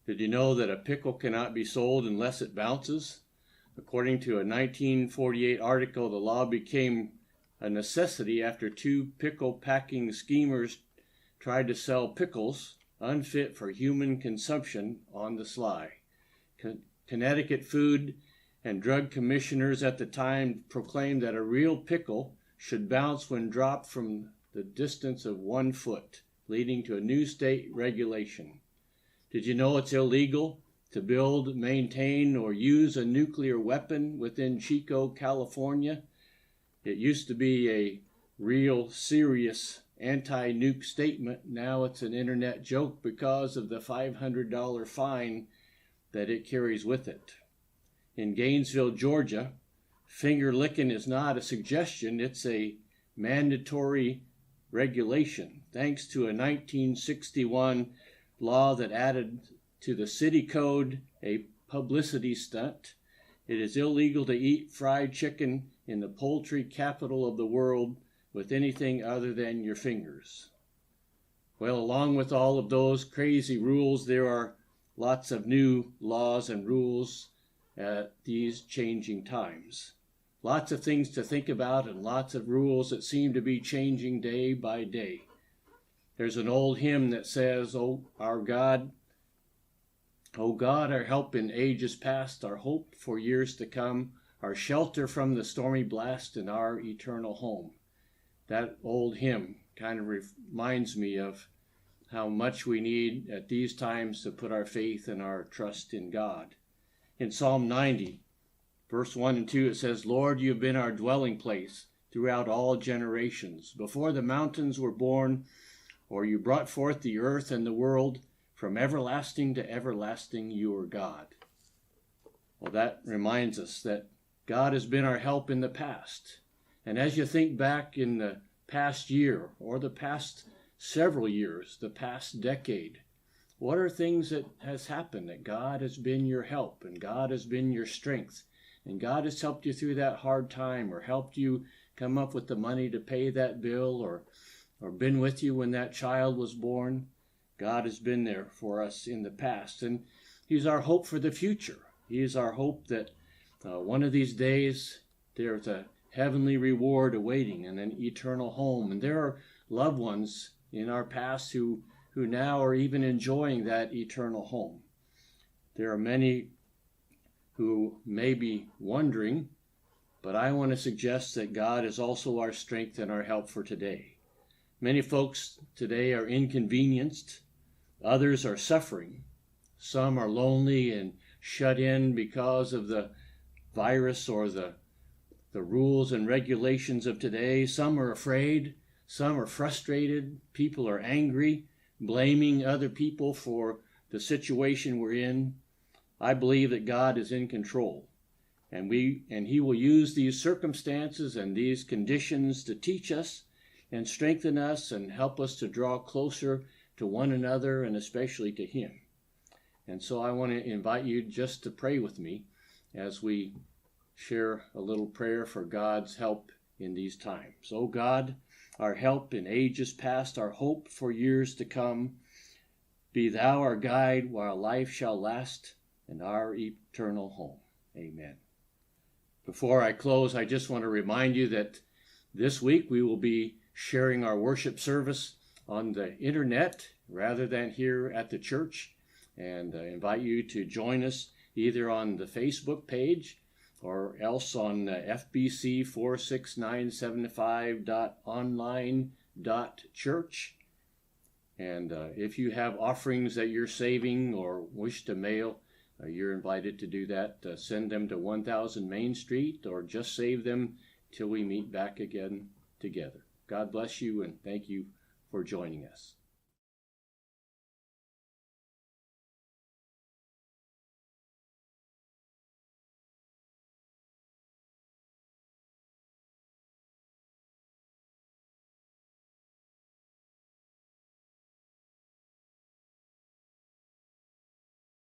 Did you know that a pickle cannot be sold unless it bounces? According to a 1948 article, the law became a necessity after two pickle packing schemers tried to sell pickles unfit for human consumption on the sly. Connecticut Food and Drug Commissioners at the time proclaimed that a real pickle should bounce when dropped from the distance of 1 foot, leading to a new state regulation. Did you know it's illegal to build, maintain, or use a nuclear weapon within Chico, California? It used to be a real serious anti-nuke statement. Now it's an internet joke because of the $500 fine that it carries with it. In Gainesville, Georgia, finger licking is not a suggestion, it's a mandatory regulation, thanks to a 1961 law that added to the city code a publicity stunt. It is illegal to eat fried chicken in the poultry capital of the world with anything other than your fingers. Well, along with all of those crazy rules, there are lots of new laws and rules at these changing times. Lots of things to think about and lots of rules that seem to be changing day by day. There's an old hymn that says, "Oh, our God, O God, our help in ages past, our hope for years to come, our shelter from the stormy blast and our eternal home." That old hymn kind of reminds me of how much we need at these times to put our faith and our trust in God. In Psalm 90, verse 1 and 2, it says, "Lord, you have been our dwelling place throughout all generations. Before the mountains were born, or you brought forth the earth and the world, from everlasting to everlasting you are God." Well, that reminds us that God has been our help in the past. And as you think back in the past year or the past several years, the past decade, what are things that has happened that God has been your help and God has been your strength and God has helped you through that hard time or helped you come up with the money to pay that bill or been with you when that child was born? God has been there for us in the past, and He's our hope for the future. He is our hope that one of these days there's a heavenly reward awaiting and an eternal home. And there are loved ones in our past who now are even enjoying that eternal home. There are many who may be wondering, but I want to suggest that God is also our strength and our help for today. Many folks today are inconvenienced. Others are suffering. Some are lonely and shut in because of the virus or the rules and regulations of today. Some are afraid. Some are frustrated. People are angry, blaming other people for the situation we're in. I believe that God is in control, and He will use these circumstances and these conditions to teach us and strengthen us and help us to draw closer to one another and especially to Him. And so I want to invite you just to pray with me as we share a little prayer for God's help in these times. Oh God, our help in ages past, our hope for years to come, be Thou our guide while life shall last and our eternal home. Amen. Before I close, I just want to remind you that this week we will be sharing our worship service on the internet rather than here at the church, and I invite you to join us either on the Facebook page or else on fbc46975.online.church. And if you have offerings that you're saving or wish to mail, you're invited to do that. Send them to 1000 Main Street or just save them till we meet back again together. God bless you and thank you for joining us.